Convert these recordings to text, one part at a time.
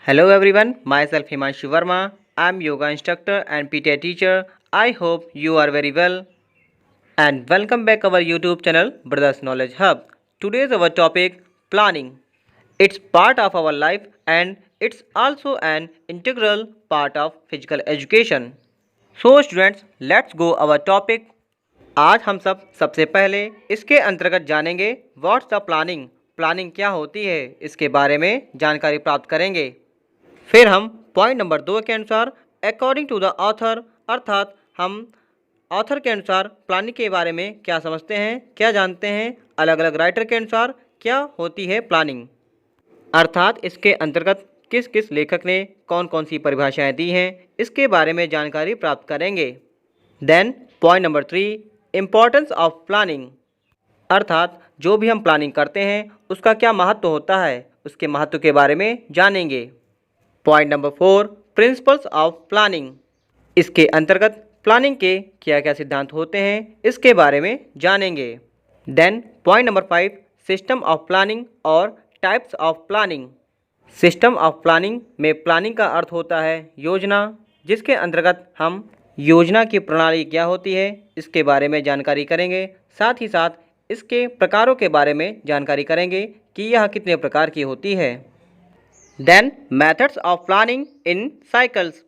Hello everyone, myself Himanshu Verma. I'm yoga instructor and PTA teacher. I hope you are very well and welcome back our YouTube channel Brothers Knowledge Hub. Today's our topic planning. It's part of our life and it's also an integral part of physical education. So students, let's go our topic. आज हम सबसे पहले इसके अंतर्गत जानेंगे what's the planning. Planning क्या होती है इसके बारे में जानकारी प्राप्त करेंगे। फिर हम पॉइंट नंबर 2 के अनुसार अकॉर्डिंग टू द ऑथर अर्थात हम ऑथर के अनुसार प्लानिंग के बारे में क्या समझते हैं, क्या जानते हैं, अलग अलग राइटर के अनुसार क्या होती है प्लानिंग, अर्थात इसके अंतर्गत किस किस लेखक ने कौन कौन सी परिभाषाएं दी हैं, इसके बारे में जानकारी प्राप्त करेंगे। Then point number 3 importance of planning अर्थात जो भी हम प्लानिंग करते हैं उसका क्या महत्व होता है, उसके महत्व के बारे में जानेंगे। Point number 4 principles of planning इसके अंतर्गत प्लानिंग के क्या क्या सिद्धांत होते हैं इसके बारे में जानेंगे। Then point number 5 system of planning और types of planning. System of planning में प्लानिंग का अर्थ होता है योजना, जिसके अंतर्गत हम योजना की प्रणाली क्या होती है इसके बारे में जानकारी करेंगे। साथ ही साथ इसके प्रकारों के बारे में जानकारी करेंगे कि यह कितने प्रकार की होती है। Then methods of planning in cycles.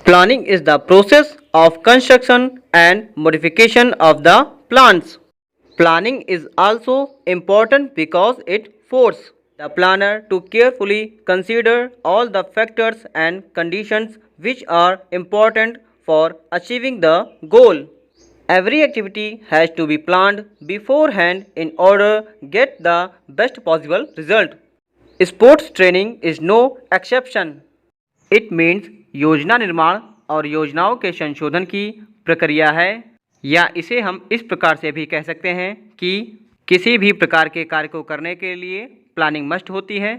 Planning is the process of construction and modification of the plans. Planning is also important because it force the planner to carefully consider all the factors and conditions which are important for achieving the goal. Every activity has to be planned beforehand in order to get the best possible result. Sports training is no exception. It means योजना निर्माण और योजनाओं के संशोधन की प्रक्रिया है, या इसे हम इस प्रकार से भी कह सकते हैं कि किसी भी प्रकार के कार्य को करने के लिए प्लानिंग मस्ट होती है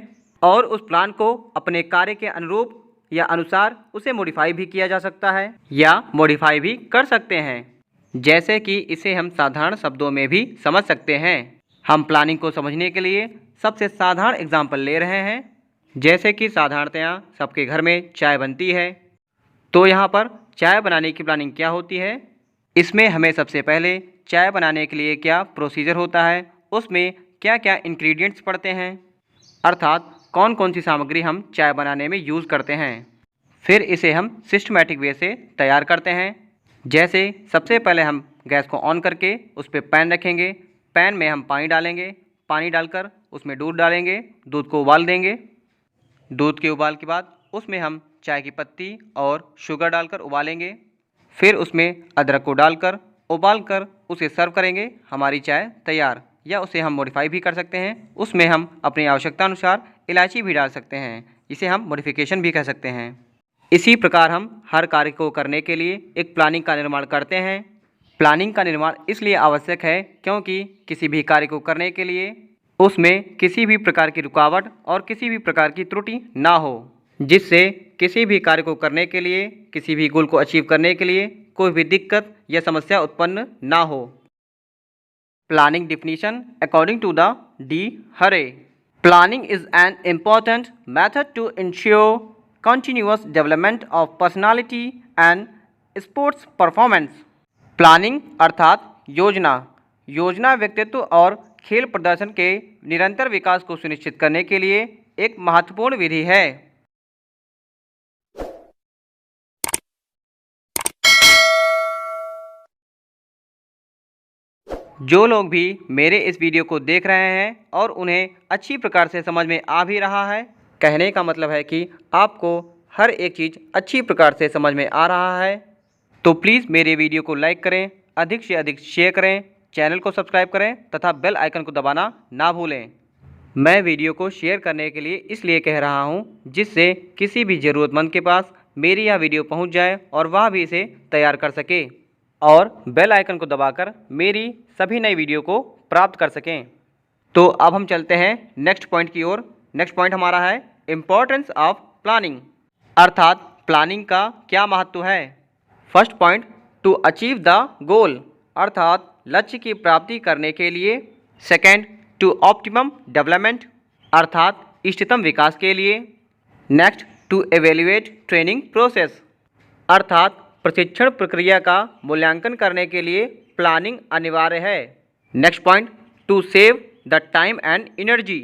और उस प्लान को अपने कार्य के अनुरूप या अनुसार उसे मॉडिफाई भी किया जा सकता है या मॉडिफाई भी कर सकते हैं। जैसे कि इसे हम साधारण शब्दों में भी समझ सकते हैं। हम प्लानिंग को समझने के लिए सबसे साधारण एग्जाम्पल ले रहे हैं। जैसे कि साधारणतया सबके घर में चाय बनती है, तो यहाँ पर चाय बनाने की प्लानिंग क्या होती है, इसमें हमें सबसे पहले चाय बनाने के लिए क्या प्रोसीजर होता है, उसमें क्या क्या इंग्रेडिएंट्स पड़ते हैं, अर्थात कौन कौन सी सामग्री हम चाय बनाने में यूज़ करते हैं। फिर इसे हम सिस्टमैटिक वे से तैयार करते हैं। जैसे सबसे पहले हम गैस को ऑन करके उस पर पैन रखेंगे, पैन में हम पानी डालेंगे, पानी डालकर उसमें दूध डालेंगे, दूध को उबाल देंगे। दूध के उबाल के बाद उसमें हम चाय की पत्ती और शुगर डालकर उबालेंगे। फिर उसमें अदरक को डालकर उबालकर उसे सर्व करेंगे। हमारी चाय तैयार, या उसे हम मॉडिफाई भी कर सकते हैं। उसमें हम अपनी आवश्यकता अनुसार इलायची भी डाल सकते हैं, इसे हम मॉडिफिकेशन भी कह सकते हैं। इसी प्रकार हम हर कार्य को करने के लिए एक प्लानिंग का निर्माण करते हैं। प्लानिंग का निर्माण इसलिए आवश्यक है क्योंकि किसी भी कार्य को करने के लिए उसमें किसी भी प्रकार की रुकावट और किसी भी प्रकार की त्रुटि ना हो, जिससे किसी भी कार्य को करने के लिए, किसी भी गोल को अचीव करने के लिए कोई भी दिक्कत या समस्या उत्पन्न ना हो। Planning definition according to the D. Hare. Planning is an important method to ensure continuous development of personality and sports performance. Planning अर्थात योजना, योजना व्यक्तित्व और खेल प्रदर्शन के निरंतर विकास को सुनिश्चित करने के लिए एक महत्वपूर्ण विधि है। जो लोग भी मेरे इस वीडियो को देख रहे हैं और उन्हें अच्छी प्रकार से समझ में आ भी रहा है, कहने का मतलब है कि आपको हर एक चीज़ अच्छी प्रकार से समझ में आ रहा है, तो प्लीज़ मेरे वीडियो को लाइक करें, अधिक से अधिक शेयर करें, चैनल को सब्सक्राइब करें तथा बेल आइकन को दबाना ना भूलें। मैं वीडियो को शेयर करने के लिए इसलिए कह रहा हूँ जिससे किसी भी ज़रूरतमंद के पास मेरी यह वीडियो पहुँच जाए और वह भी इसे तैयार कर सके और बेल आइकन को दबाकर मेरी सभी नई वीडियो को प्राप्त कर सकें। तो अब हम चलते हैं नेक्स्ट पॉइंट की ओर। नेक्स्ट पॉइंट हमारा है इम्पोर्टेंस ऑफ प्लानिंग, अर्थात प्लानिंग का क्या महत्व है। First point two achieve the goal, अर्थात लक्ष्य की प्राप्ति करने के लिए। सेकेंड टू ऑप्टिमम डेवलपमेंट, अर्थात इष्टतम विकास के लिए। Next, to evaluate training process, अर्थात प्रशिक्षण प्रक्रिया का मूल्यांकन करने के लिए प्लानिंग अनिवार्य है। Next point, to save the time and energy,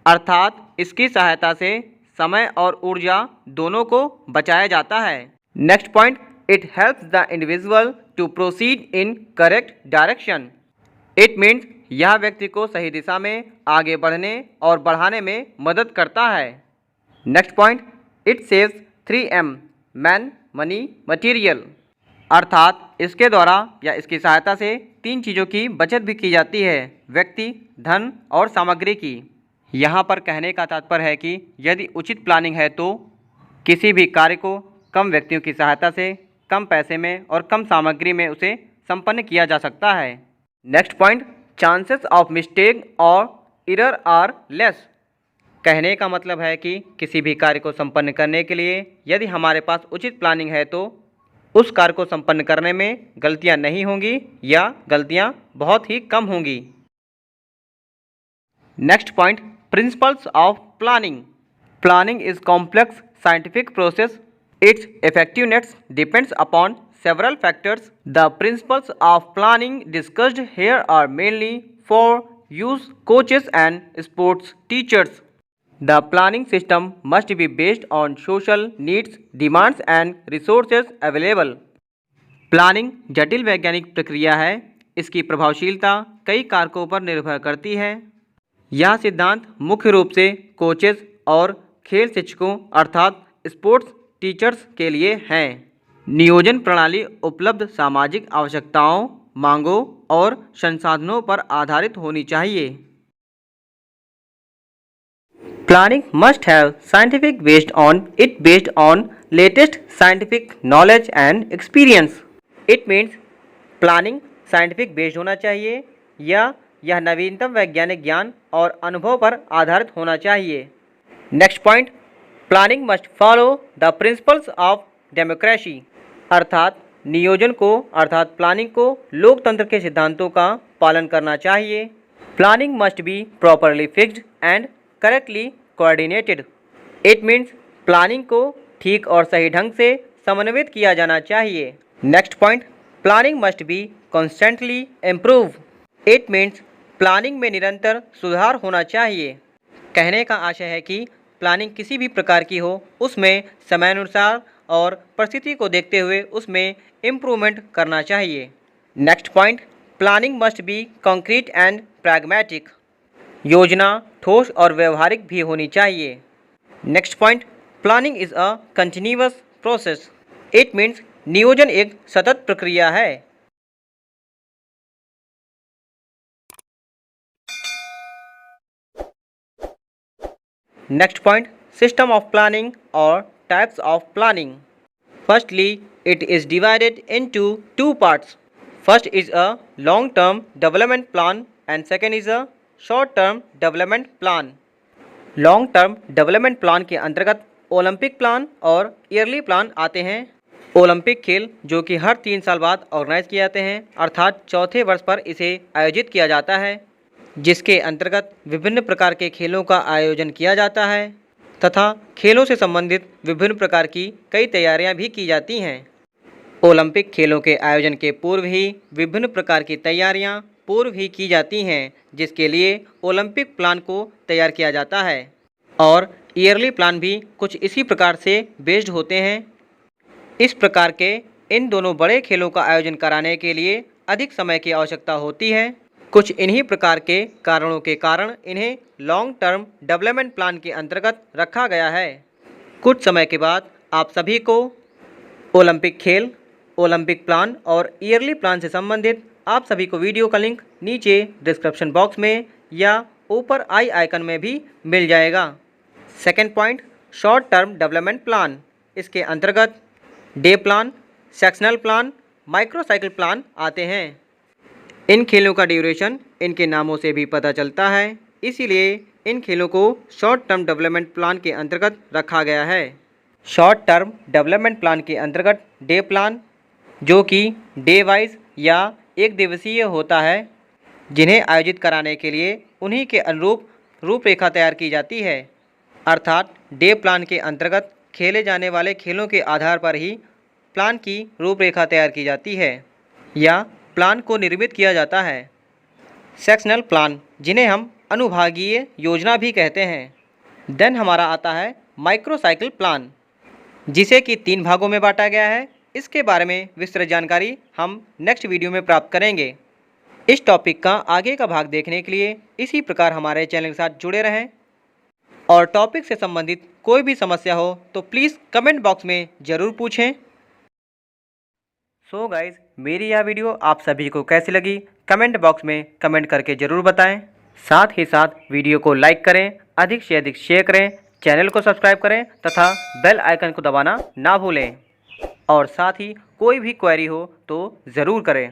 अर्थात इसकी सहायता से समय और ऊर्जा दोनों को बचाया जाता है। Next point, it helps the individual to proceed in correct direction, it means यह व्यक्ति को सही दिशा में आगे बढ़ने और बढ़ाने में मदद करता है। Next point, it saves 3M, man, money, material, अर्थात इसके द्वारा या इसकी सहायता से 3 चीज़ों की बचत भी की जाती है, व्यक्ति, धन और सामग्री की। यहाँ पर कहने का तात्पर्य है कि यदि उचित प्लानिंग है तो किसी भी कार्य को कम व्यक्तियों की सहायता से, कम पैसे में और कम सामग्री में उसे संपन्न किया जा सकता है। Next point, chances of mistake और एरर आर लेस, कहने का मतलब है कि किसी भी कार्य को संपन्न करने के लिए यदि हमारे पास उचित प्लानिंग है तो उस कार्य को संपन्न करने में गलतियां नहीं होंगी या गलतियां बहुत ही कम होंगी। Next point, principles of planning, planning is complex scientific process, it's effectiveness depends upon several factors. The principles of planning discussed here are mainly for use coaches and sports teachers. The planning system must be based on social needs, demands and resources available. Planning जटिल वैज्ञानिक प्रक्रिया है, इसकी प्रभावशीलता कई कारकों पर निर्भर करती है। यह सिद्धांत मुख्य रूप से कोचेस और खेल शिक्षकों अर्थात स्पोर्ट्स टीचर्स के लिए हैं। नियोजन प्रणाली उपलब्ध सामाजिक आवश्यकताओं, मांगों और संसाधनों पर आधारित होनी चाहिए। Planning must have scientific based on latest scientific knowledge and experience. It means planning scientific based होना चाहिए या यह नवीनतम वैज्ञानिक ज्ञान और अनुभव पर आधारित होना चाहिए। Next point, planning must follow the principles of democracy, अर्थात नियोजन को अर्थात प्लानिंग को लोकतंत्र के सिद्धांतों का पालन करना चाहिए। Planning must be properly fixed and correctly coordinated, it means planning को ठीक और सही ढंग से समन्वित किया जाना चाहिए। Next point, planning must be constantly improve, it means planning में निरंतर सुधार होना चाहिए। कहने का आशय है कि प्लानिंग किसी भी प्रकार की हो उसमें समयानुसार और परिस्थिति को देखते हुए उसमें इम्प्रूवमेंट करना चाहिए। Next point, planning must be concrete and pragmatic, योजना ठोस और व्यवहारिक भी होनी चाहिए। Next point, planning is a continuous process, it means नियोजन एक सतत प्रक्रिया है। Next point, system of planning और types of planning. Firstly, it is divided into 2 parts. First is a long-term development plan and second is a short-term development plan. Long-term development plan के अंतर्गत Olympic plan और yearly plan आते हैं। Olympic खेल जो कि हर 3 साल बाद ऑर्गेनाइज किए जाते हैं अर्थात चौथे वर्ष पर इसे आयोजित किया जाता है, जिसके अंतर्गत विभिन्न प्रकार के खेलों का आयोजन किया जाता है तथा खेलों से संबंधित विभिन्न प्रकार की कई तैयारियां भी की जाती हैं। ओलंपिक खेलों के आयोजन के पूर्व ही विभिन्न प्रकार की तैयारियां पूर्व ही की जाती हैं, जिसके लिए ओलंपिक प्लान को तैयार किया जाता है और ईयरली प्लान भी कुछ इसी प्रकार से बेस्ड होते हैं। इस प्रकार के इन दोनों बड़े खेलों का आयोजन कराने के लिए अधिक समय की आवश्यकता होती है। कुछ इन्हीं प्रकार के कारणों के कारण इन्हें लॉन्ग टर्म डेवलपमेंट प्लान के अंतर्गत रखा गया है। कुछ समय के बाद आप सभी को ओलंपिक खेल, ओलंपिक प्लान और ईयरली प्लान से संबंधित आप सभी को वीडियो का लिंक नीचे डिस्क्रिप्शन बॉक्स में या ऊपर आई आइकन में भी मिल जाएगा। Second point, short term development plan, इसके अंतर्गत day plan, sectional plan, microcycle plan आते हैं। इन खेलों का ड्यूरेशन इनके नामों से भी पता चलता है, इसीलिए इन खेलों को शॉर्ट टर्म डेवलपमेंट प्लान के अंतर्गत रखा गया है। शॉर्ट टर्म डेवलपमेंट प्लान के अंतर्गत डे प्लान जो कि डे वाइज या एक दिवसीय होता है, जिन्हें आयोजित कराने के लिए उन्हीं के अनुरूप रूपरेखा तैयार की जाती है। अर्थात डे प्लान के अंतर्गत खेले जाने वाले खेलों के आधार पर ही प्लान की रूपरेखा तैयार की जाती है या प्लान को निर्मित किया जाता है। सेक्शनल प्लान, जिन्हें हम अनुभागीय योजना भी कहते हैं। देन हमारा आता है माइक्रो साइकिल प्लान, जिसे कि 3 भागों में बांटा गया है। इसके बारे में विस्तृत जानकारी हम नेक्स्ट वीडियो में प्राप्त करेंगे। इस टॉपिक का आगे का भाग देखने के लिए इसी प्रकार हमारे चैनल के साथ जुड़े रहें और टॉपिक से संबंधित कोई भी समस्या हो तो प्लीज़ कमेंट बॉक्स में ज़रूर पूछें। सो गाइज, मेरी यह वीडियो आप सभी को कैसी लगी कमेंट बॉक्स में कमेंट करके ज़रूर बताएं। साथ ही साथ वीडियो को लाइक करें, अधिक से अधिक शेयर करें, चैनल को सब्सक्राइब करें तथा बेल आइकन को दबाना ना भूलें। और साथ ही कोई भी क्वेरी हो तो ज़रूर करें।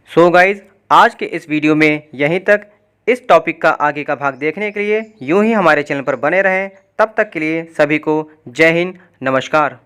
सो गाइज, आज के इस वीडियो में यहीं तक। इस टॉपिक का आगे का भाग देखने के लिए यूं ही हमारे चैनल पर बने रहें। तब तक के लिए सभी को जय हिंद, नमस्कार।